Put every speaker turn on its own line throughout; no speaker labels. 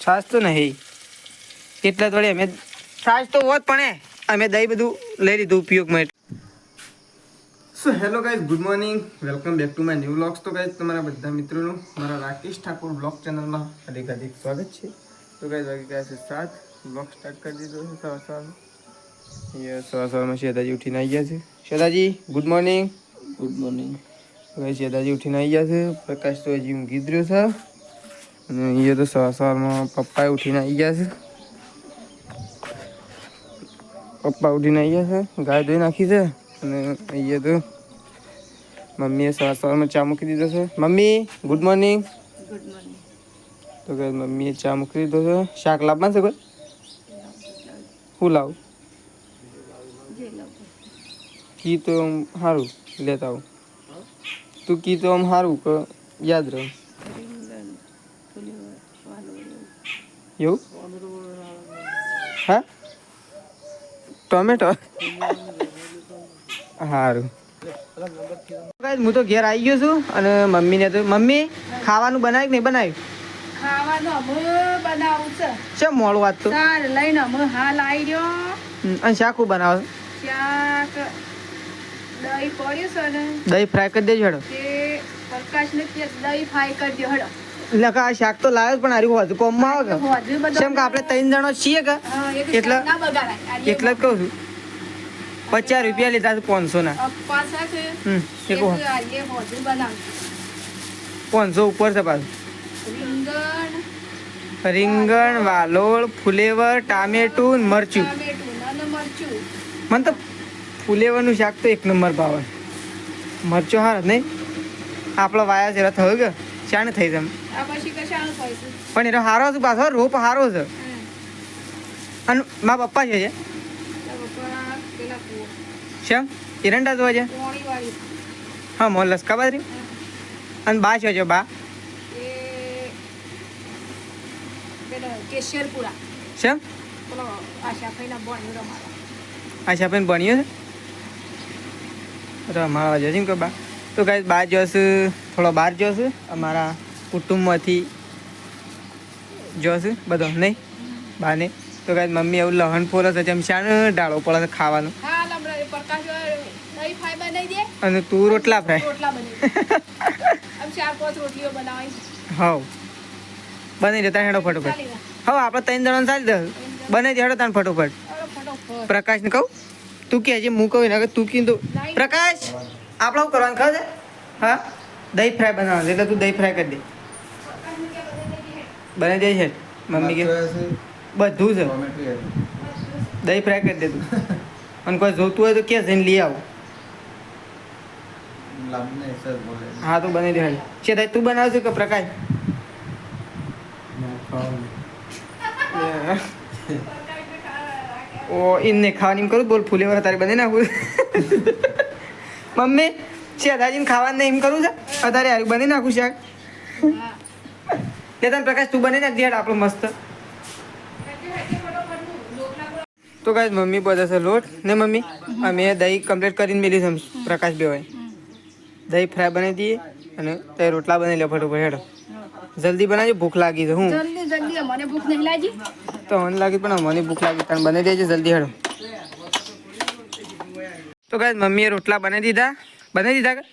છાશ તો નહીં એટલે થોડી અમે છાશ તો હોત પણ અમે દહીં બધું લઈ લીધું ઉપયોગમાં. So hello guys, good morning, welcome back to my new vlogs. તો ગાઈઝ તમારા બધા મિત્રોનું મારા રાકેશ ઠાકોર બ્લોગ ચેનલમાં અધિક સ્વાગત છે. તો ગાઈઝ વાગી ગયા છે 7, બ્લોગ સ્ટાર્ટ કરી દીધો છે સવારમાં. સવારમાં શેદાજી ઉઠીને આવી ગયા છે. શેદાજી ગુડ મોર્નિંગ.
Good morning.
ભાઈ શેદાજી ઉઠીને આવી ગયા છે. પ્રકાશ તો હજી ઊંઘી જ રહ્યો છે. અને અહીંયા તો સવારમાં પપ્પાએ ઉઠીને આવી ગયા છે. પપ્પા ઉઠીને આવી ગયા છે, ગાય ધોઈ નાખી છે. અને અહીંયા તો મમ્મીએ સવારમાં ચા મૂકી દીધો છે. Mummy good morning.
Good morning.
તો કે મમ્મીએ ચા મૂકી દીધો છે. શાક લાવવાનું છે કોઈ? શું લાવું? કી તો આમ સારું લેતા આવું. તું કી તો આમ સારું કે યાદ રહે એવું. હા ટોમેટો સારું. હું તો ઘેર આવી ગયો છું. અને મમ્મીને તો મમ્મી ખાવાનું બનાવ્યું કે નહીં બનાવ્યું?
ખાવાનું અમે બનાવું છે.
છે મોડું વાત તો
તાર લઈને અમે હાલ આવી રહ્યો.
અને શાક શું બનાવો?
શાક દહીં પડ્યું છે ને
દહીં ફ્રાય કરી દેજો હેડો.
તે પ્રકાશને કે દહીં ફ્રાય કરી દો હડો.
એટલે કે આ શાક તો લાવ્યો જ પણ હારી હોતું કોમમાં આવે કે
હોજુ બધો
કેમ કે આપણે 3 જણો છીએ કે
હા, એક
એટલે
શાક ના બગાડાય.
એટલે જ કહું છું. 50 રૂપિયા લીધા છે 500 ના.
પાછા છે
એક
એક આજે હોજુ બનાવું.
500 ઉપર છે પાછું. રીંગણ, વાલોળ, ફુલેવર, ટામેટું ને મરચું.
ટામેટું અને મરચું.
મને તો ફુલેવરનું શાક તો એક નંબર ભાવે. મરચું હાર નહીં આપણો વાયા છે થયો કે શાને થઈ જમ.
આ પછી કશાનું થાય છે?
પણ એનો હારો છે પાછો રોપ હારો છે. અને મારા પપ્પા છે
પેલા કૂવો
શેમ એરંડા જોવા છે.
પોણી વાળી
હા મોલ લસકા બાજરી. અને બા છે બા
એ પેલા કેશરપુરા
શેમ
પેલો આશાભાઈના બોણી રમાડા.
આશા બેન ભણ્યો છે. રમાડવા જશે કે બા. તો ગાઈસ બહાર જશે થોડો બહાર જશે અમારા કુટુંબમાંથી જશે બધો નહીં બાને. તો ગાઈસ મમ્મી એવું લહણ ફોરે છે જેમ શાને ડાળો પડે છે ખાવાનું.
હા લમડા પ્રકાશ દહીં ફ્રાય બનાવી દે
અને તું રોટલા ફ્રાય.
રોટલા બનાવી આમ 4-5 રોટલીઓ બનાવી.
હવ બની જતા હેડો ફટોફટ. હવે આપણે 3 જણાને ચાલી દે બને હેડો તાને ફટોફટ.
ફટોફટ
પ્રકાશને કહું તું કે હજી હું કહું ને તું કીધું. પ્રકાશ આપણે શું કરવાનું ખબર છે? હા દહીં ફ્રાય બનાવવાનું એટલે તું દહીં ફ્રાય કરી દે. બને જાય છે મમ્મી કે બધું છે. દહીં ફ્રાય કરી દે તું. અને કોઈ જોતું હોય તો કે જઈને લઈ આવું. હા તું બની દે. છે થાય તું બનાવશે કે પ્રકાશ? ઓ એમને ખાવાની એમ કરું બોલ ફૂલેવાળા તારે બની નાખું. મમ્મી છે દાદીને ખાવાનું એમ કરું છે અત્યારે હારું બની નાખું શાક. તને પ્રકાશ તું બની નાખ દેડ આપણો મસ્ત. તો કાંઈ મમ્મી બધા છે લોટ ને મમ્મી અમે દહીં કમ્પ્લીટ કરીને મેલી છે પ્રકાશ બે હોય. દહીં ફ્રાય બનાવી દઈએ અને તે રોટલા બનાવી લે ફટોફટ હેડો. જલ્દી બનાવજો ભૂખ લાગી છે. હું
જલ્દી જલ્દી મને ભૂખ નહીં લાગી
તો મને લાગી પણ મને ભૂખ લાગી તને બનાવી દેજે જલ્દી હેડો. તો કાંઈ મમ્મીએ રોટલા બનાવી દીધા કે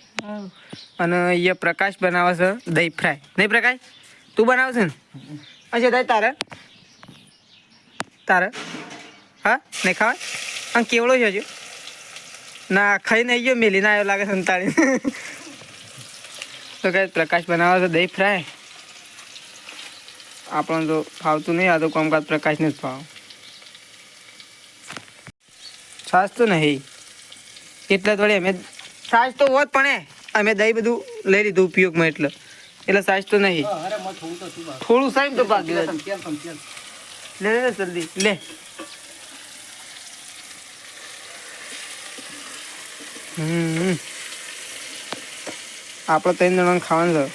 અને અહીંયા પ્રકાશ બનાવે છે દહીં ફ્રાય. નહીં પ્રકાશ તું બનાવશે ને? અચ્છા દાઈ તારે હા નહીં ખાવા? અને કેવડો છે હજુ? ના ખાઈને આવી ગયો મેલી ના આવ્યો લાગે સંતાડી. તો કાંઈ પ્રકાશ બનાવે છે દહીં ફ્રાય. આપણને તો ફાવતું નહીં. આ તો કામકાજ પ્રકાશને જ ફાવ. છાશ તો નહીં એટલે થોડી અમે છાશ તો હોત પણ અમે દહીં બધું લઈ લીધું ઉપયોગમાં એટલે છાશ તો નહીં. થોડું સાઈમ તો પાક લે લે જલ્દી લે. આપણે 3 જણાને ખાવાનું છે.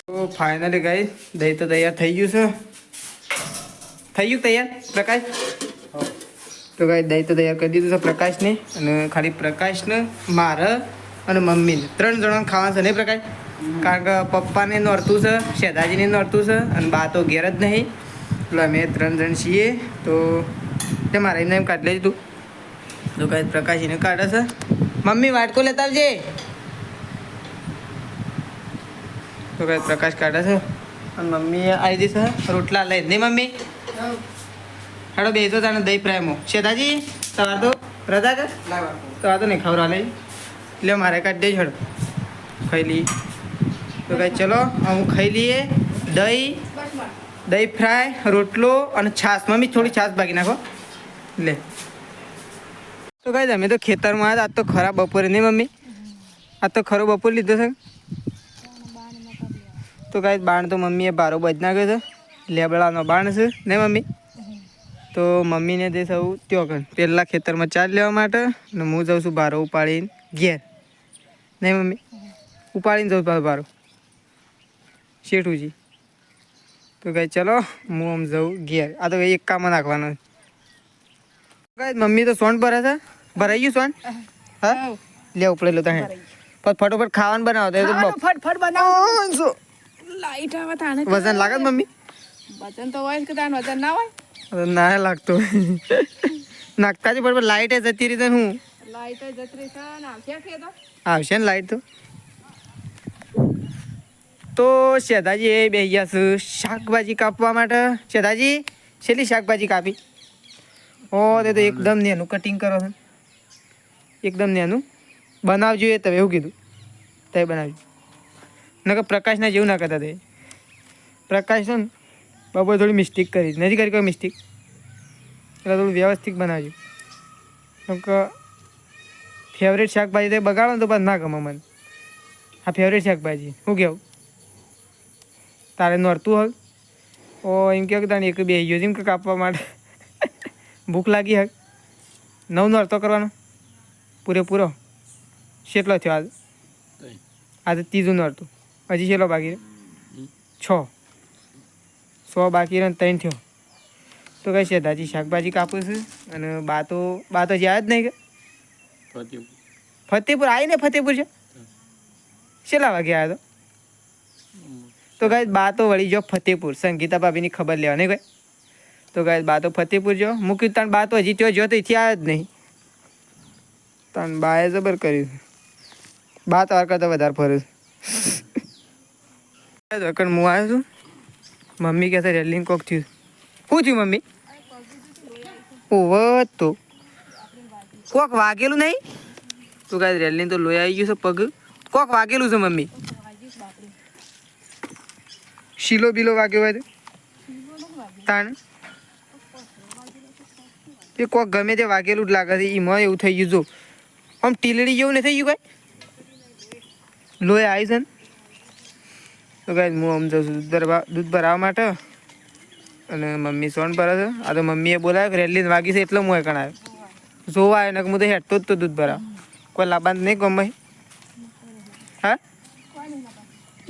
તો ફાઇનલી ગાઈસ દહીં તો તૈયાર થઈ ગયું છે. થઈ ગયું તૈયાર પ્રકાશ? તો ગાઈસ દહીં તો તૈયાર કરી દીધું છે પ્રકાશને. અને ખાલી પ્રકાશને મારે અને મમ્મીને 3 જણાને ખાવાનું છે નહીં પ્રકાશ? કારણ કે પપ્પાને નોરતું છે, શેઠાજીને નોરતું છે અને બા તો ઘેર જ નહીં. એટલે અમે 3 જણ છીએ. તો તે મારે એમ કાઢી લેજે તું. તો કાંઈ પ્રકાશ એને કાઢે છે. મમ્મી વાટકો લેતા આવજે. તો કાંઈ પ્રકાશ કાઢે છે અને મમ્મી આવી જશે રોટલા લઈ નહીં મમ્મી. હાડો બેસો તને દહીં ફ્રાયમાં શેઠાજી સવાર તો રજા કર સવાર તો નહીં ખવડાવે એટલે મારે કાઢી દઈશ હાડો ખાઈ લઈએ. તો કાંઈ ચલો હું ખાઈ લઈએ દહીં ફ્રાય રોટલો અને છાશ. મમ્મી થોડી છાશ ભાગી નાખો લે. તો કાંઈ અમે તો ખેતરમાં આવ્યા. આજ તો ખરા બપોરે નહીં મમ્મી. આજ તો ખરો બપોર લીધો છે. તો કાંઈ બાણ તો મમ્મીએ બારો બજ નાખ્યો છે. લેબડાનો બાણ છે ને મમ્મી. તો મમ્મીને તે સૌ ત્યો કર પહેલાં ખેતરમાં ચાર લેવા માટે અને હું જાઉં છું બારો ઉપાડીને ઘેર નહીં મમ્મી. ઉપાડીને જાઉં પાછો બારો શેઠુજી. તો કાંઈ ચલો હું આમ જાઉં ઘેર. આ તો એક કામ નાખવાનો. કાંઈ મમ્મી તો સોન ભરે છે. ભરાઈ ગયું સોન? હા લે ઉપડે લો ત્યાં ફટોફટ ખાવાનું બનાવો.
ફટફટ બનાવો. લાઈટ આવે તાને
વજન લાગે મમ્મી?
વજન તો હોય કે તાન વજન ના હોય?
ના લાગતો નાખતા જ બરાબર. લાઈટ જતી રીતે હું
લાઈટ જતરી છે ને આવશે કે તો
આવશે ને લાઈટ તો શેઠાજી એ બેસી ગયા છે શાકભાજી કાપવા માટે. શેઠાજી છેલ્લી શાકભાજી કાપી. ઓ તે તો એકદમ નેનું કટિંગ કરો છો. એકદમ નેનું બનાવજો. એ તમે એવું કીધું તે બનાવજો. નકર પ્રકાશના જેવું ના કરતા તે. પ્રકાશ છે ને બાબુ થોડી મિસ્ટેક કરી નથી કરી કોઈ મિસ્ટેક. એટલે થોડું વ્યવસ્થિત બનાવજો. કેમ કે ફેવરેટ શાકભાજી તો બગાડો ને તો બસ ના ગમે મને. આ ફેવરેટ શાકભાજી શું કહેવું તારે નોરતું હવે? ઓ એમ કહો કે તારે એક બે ગયો એમ કે કાપવા માટે ભૂખ લાગી હક. નોરતો કરવાનો પૂરેપૂરો. કેટલો થયો આજે? આજે 3જું નોરતું. હજી કેટલો બાકી? 6 બાકી રહે 3 થયો. તો કઈ શેઠાજી શાકભાજી કાપું છું અને બા તો જ્યાં જ નહીં કે ફતેપુર આવીને ફતેપુર છે. કેટલા વાગે આવ્યા તો ગાય બા તો વળી જો ફતેપુર સંગીતા ભાભીની ખબર લેવા નહીં ભાઈ. તો ગાય બા તો ફતેપુર જો મૂક્યું તાણ બા તો હજી ત્યાં જો તો અહીંથી આવ્યા જ નહીં. તાણ બાએ જબર કર્યું. બા તો કરતા વધારે ફરે છે. હું આવ્યો છું. મમ્મી કહે છે રેલિંગ કોક થયું. શું થયું મમ્મી? ઓહો તો કોક વાગેલું નહીં? તો કાંઈ રેલિંગ તો લોહી આવી ગયું છે પગ. કોક વાગેલું છે મમ્મી. શીલો બીલો વાગ્યો હોય તો તાણ એ કોક ગમે તે વાગેલું જ લાગે છે. એમાં એવું થઈ ગયું જો આમ ટીલડી જેવું નહીં થઈ ગયું કાંઈ? લોહી આવી છે ને. તો કાંઈ હું આમ જાઉં છું દૂધ ભરાવવા માટે અને મમ્મી સોન ભરે છે. આ તો મમ્મીએ બોલાવ્યો કે રેલી વાગી છે એટલે હું કણ આવ્યો જોવા આવ્યો. ને હું તો હેઠતો જ તો દૂધ ભરાવ. કોઈ લાબાંત નહીં ગમે? હા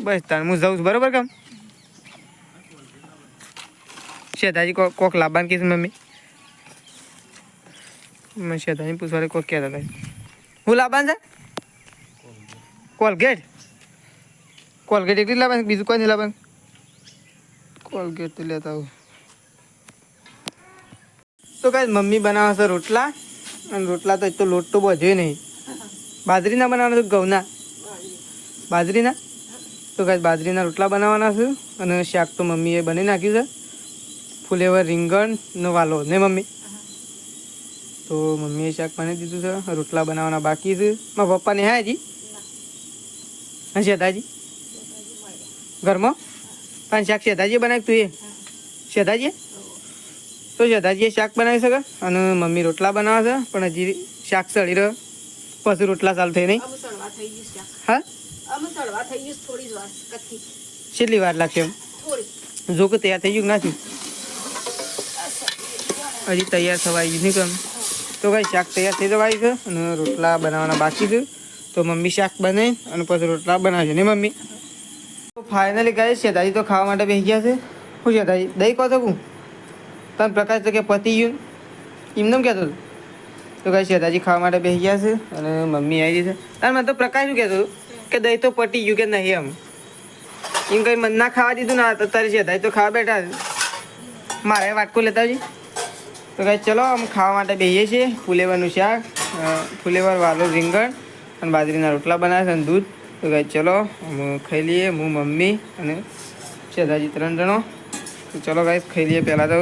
બસ તાર હું જાઉં છું બરાબર કામ. શેઠાજી કોક લાબાન કીધું મમ્મી. શેઠાજી પૂછવા કોક કહેતા હતા. હું લાબાન છે? કોલગેટ એકલી લાબાન બીજું કોઈ નહીં લાબાન. કોલગેટ તો લેતા આવું. તો કાંઈ મમ્મી બનાવે છે રોટલા અને રોટલા તો એટલો લોટ તો બધ્યો નહીં. બાજરીના બનાવવાના છે ઘઉંના? બાજરીના. તો કાંઈ બાજરીના રોટલા બનાવવાના છે અને શાક તો મમ્મીએ બની નાખ્યું છે. ફુલેવર રીંગણનો વાલો ને મમ્મી. તો મમ્મીએ શાક બની દીધું છે. રોટલા બનાવવાના બાકી છે. મારા પપ્પાને હા હજી હા શેઠાજી ઘરમાં પણ શાક શેઠાજીએ બનાવ્યું તું એ શેઠાજીએ. તો શેઠાજીએ શાક બનાવી શકે અને મમ્મી રોટલા બનાવે છે પણ હજી શાક સળી રહ્યો પછી રોટલા ચાલુ થઈ નહીં. હા કેટલી વાર લાગશે એમ? જો કે તૈયાર થઈ ગયું કે ના થયું? હજી તૈયાર થવા આવ્યું નહીં કેમ? તો ભાઈ શાક તૈયાર થઈ જવાય છે અને રોટલા બનાવવાના બાકી છે. તો મમ્મી શાક બને અને પછી રોટલા બનાવશે ને મમ્મી. તો ફાઇનલી કહે શેઠાજી તો ખાવા માટે બેસી ગયા છે. શું શેઠાજી દહીં કહો તો હું તને પ્રકાશ તો કે પતી ગયું એમને કહેતો હતું. તો કહે શેઠાજી ખાવા માટે બેસી ગયા છે અને મમ્મી આવી છે. તાર મને તો પ્રકાશ શું કહેતો હતું કે દહીં તો પટી ગયું કે નહીં એમ કંઈ મન ના ખાવા દીધું ના તો તારી છે તો ખાવા બેઠા મારે વાટકો લેતા આવજી. તો કાંઈ ચલો અમે ખાવા માટે બેસીએ છીએ. ફુલેવરનું શાક, ફુલેવર વાળું રીંગણ અને બાજરીના રોટલા બનાવે છે અને દૂધ. તો કાંઈ ચલો અમે ખાઈ લઈએ. હું, મમ્મી અને શેઠાજી 3 જણો. તો ચલો કાંઈ ખાઈ લઈએ પહેલાં તો.